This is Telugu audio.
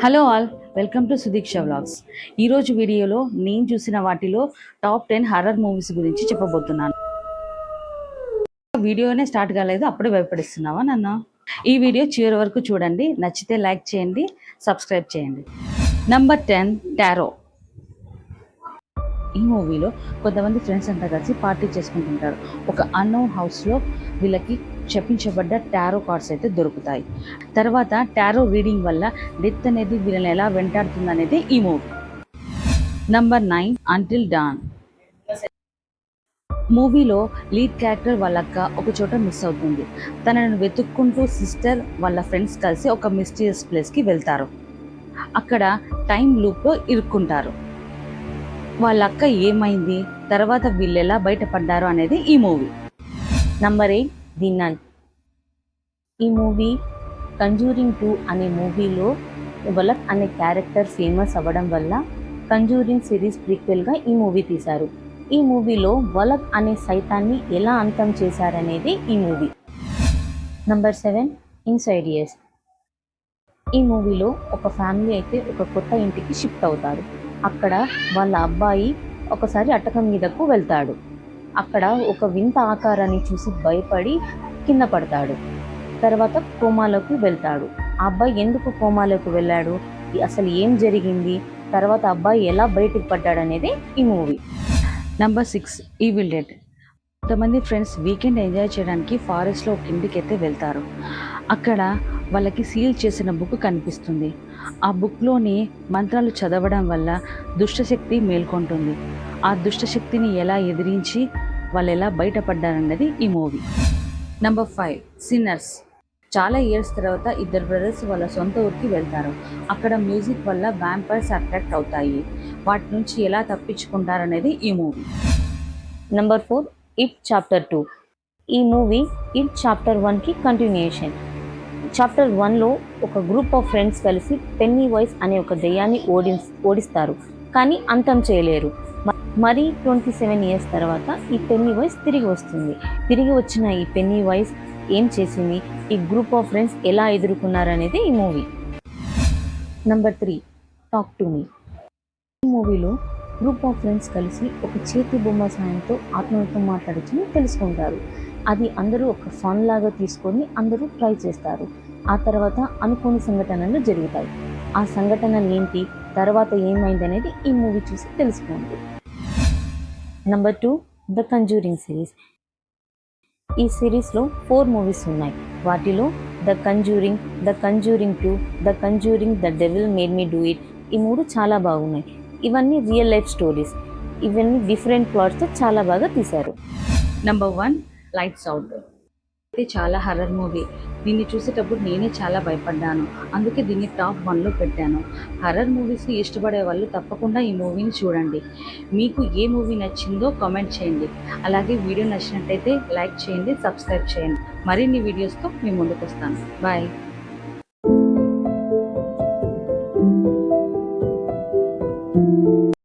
Hello all, welcome to Sudiksha vlogs. ఈరోజు వీడియోలో నేను చూసిన వాటిలో టాప్ 10 హర్రర్ మూవీస్ గురించి చెప్పబోతున్నాను. వీడియోనే స్టార్ట్ కాలేదు, అప్పుడే భయపడిస్తున్నావా నన్ను? ఈ వీడియో చివరి వరకు చూడండి, నచ్చితే లైక్ చేయండి, సబ్స్క్రైబ్ చేయండి. Number 10, tarot. ఈ మూవీలో కొంతమంది ఫ్రెండ్స్ అంతా కలిసి పార్టీ చేసుకుంటుంటారు. ఒక అన్నోన్ హౌస్లో వీళ్ళకి శపించబడ్డ టారో కార్డ్స్ అయితే దొరుకుతాయి. తర్వాత టారో రీడింగ్ వల్ల డెత్ అనేది వీళ్ళని ఎలా వెంటాడుతుంది అనేది ఈ మూవీ. Number 9, until dawn. మూవీలో లీడ్ క్యారెక్టర్ వాళ్ళక్క ఒక చోట మిస్ అవుతుంది. తనను వెతుక్కుంటూ సిస్టర్ వాళ్ళ ఫ్రెండ్స్ కలిసి ఒక మిస్టీరియస్ ప్లేస్కి వెళ్తారు. అక్కడ టైం లూప్లో ఇరుక్కుంటారు. వాళ్ళక్క ఏమైంది, తర్వాత వీళ్ళు ఎలా బయటపడ్డారు అనేది ఈ మూవీ. నంబర్ 8, ది నన్. ఈ మూవీ కంజూరింగ్ 2 అనే మూవీలో వలక్ అనే క్యారెక్టర్ ఫేమస్ అవ్వడం వల్ల కంజూరింగ్ సిరీస్ ప్రీక్వెల్గా ఈ మూవీ తీశారు. ఈ మూవీలో వలక్ అనే సైతాన్ని ఎలా అంతం చేశారనేది ఈ మూవీ. నంబర్ 7, ఇన్సైడియస్. ఈ మూవీలో ఒక ఫ్యామిలీ అయితే ఒక కొత్త ఇంటికి షిఫ్ట్ అవుతారు. అక్కడ వాళ్ళ అబ్బాయి ఒకసారి అటకం మీదకు వెళ్తాడు. అక్కడ ఒక వింత ఆకారాన్ని చూసి భయపడి కింద పడతాడు. తర్వాత కోమాలోకి వెళ్తాడు. ఆ అబ్బాయి ఎందుకు కోమాలోకి వెళ్ళాడు, అసలు ఏం జరిగింది, తర్వాత అబ్బాయి ఎలా బయటికి పడ్డాడు అనేది ఈ మూవీ. Number 6, evil dead. కొంతమంది ఫ్రెండ్స్ వీకెండ్ ఎంజాయ్ చేయడానికి ఫారెస్ట్లో ఒక ఇంటికి అయితే వెళ్తారు. అక్కడ వాళ్ళకి సీల్ చేసిన బుక్ కనిపిస్తుంది. ఆ బుక్లోని మంత్రాలు చదవడం వల్ల దుష్టశక్తి మేల్కొంటుంది. ఆ దుష్టశక్తిని ఎలా ఎదిరించి వాళ్ళు ఎలా బయటపడ్డారన్నది ఈ మూవీ. Number 5, sinners. చాలా ఇయర్స్ తర్వాత ఇద్దరు బ్రదర్స్ వాళ్ళ సొంత ఊరికి వెళ్తారు. అక్కడ మ్యూజిక్ వల్ల వ్యాంపైర్స్ అట్రాక్ట్ అవుతాయి. వాటి నుంచి ఎలా తప్పించుకుంటారనేది ఈ మూవీ. Number 4, it chapter 2. ఈ మూవీ ఇట్ చాప్టర్ 1కి కంటిన్యూషన్. చాప్టర్ 1లో ఒక గ్రూప్ ఆఫ్ ఫ్రెండ్స్ కలిసి పెన్నీ వైస్ అనే ఒక దెయ్యాన్ని ఓడిస్తారు, కానీ అంతం చేయలేరు. మరి 27 ఇయర్స్ తర్వాత ఈ పెన్నీ వైస్ తిరిగి వస్తుంది. తిరిగి వచ్చిన ఈ పెన్నీ వైస్ ఏం చేసింది, ఈ గ్రూప్ ఆఫ్ ఫ్రెండ్స్ ఎలా ఎదుర్కొన్నారనేది ఈ movie. Number 3, talk to me. ఈ మూవీలో గ్రూప్ ఆఫ్ ఫ్రెండ్స్ కలిసి ఒక చేతి బొమ్మ సాయంతో ఆత్మలతో మాట్లాడచ్చని తెలుసుకుంటారు. అది అందరూ ఒక ఫన్ లాగా తీసుకొని అందరూ ట్రై చేస్తారు. ఆ తర్వాత అనుకోని సంఘటనలు జరుగుతాయి. ఆ సంఘటనలు ఏంటి, తర్వాత ఏమైంది అనేది ఈ మూవీ చూసి తెలుసుకోండి. Number 2, the conjuring series. ఈ సిరీస్లో 4 మూవీస్ ఉన్నాయి. వాటిలో the conjuring, the conjuring 2, the conjuring, the devil made me do it, ఈ 3 చాలా బాగున్నాయి. ఇవన్నీ రియల్ లైఫ్ స్టోరీస్. ఇవన్నీ డిఫరెంట్ ప్లాట్స్తో చాలా బాగా తీశారు. Number 1, lights out. ఇది చాలా హర్రర్ మూవీ. దీన్ని చూసేటప్పుడు నేనే చాలా భయపడ్డాను. అందుకే దీన్ని టాప్ 1లో పెట్టాను. హర్రర్ మూవీస్ ఇష్టపడే వాళ్ళు తప్పకుండా ఈ మూవీని చూడండి. మీకు ఏ మూవీ నచ్చిందో కామెంట్ చేయండి. అలాగే వీడియో నచ్చినట్టయితే లైక్ చేయండి, సబ్స్క్రైబ్ చేయండి. మరిన్ని వీడియోస్తో మీ ముందుకు వస్తాను. బాయ్.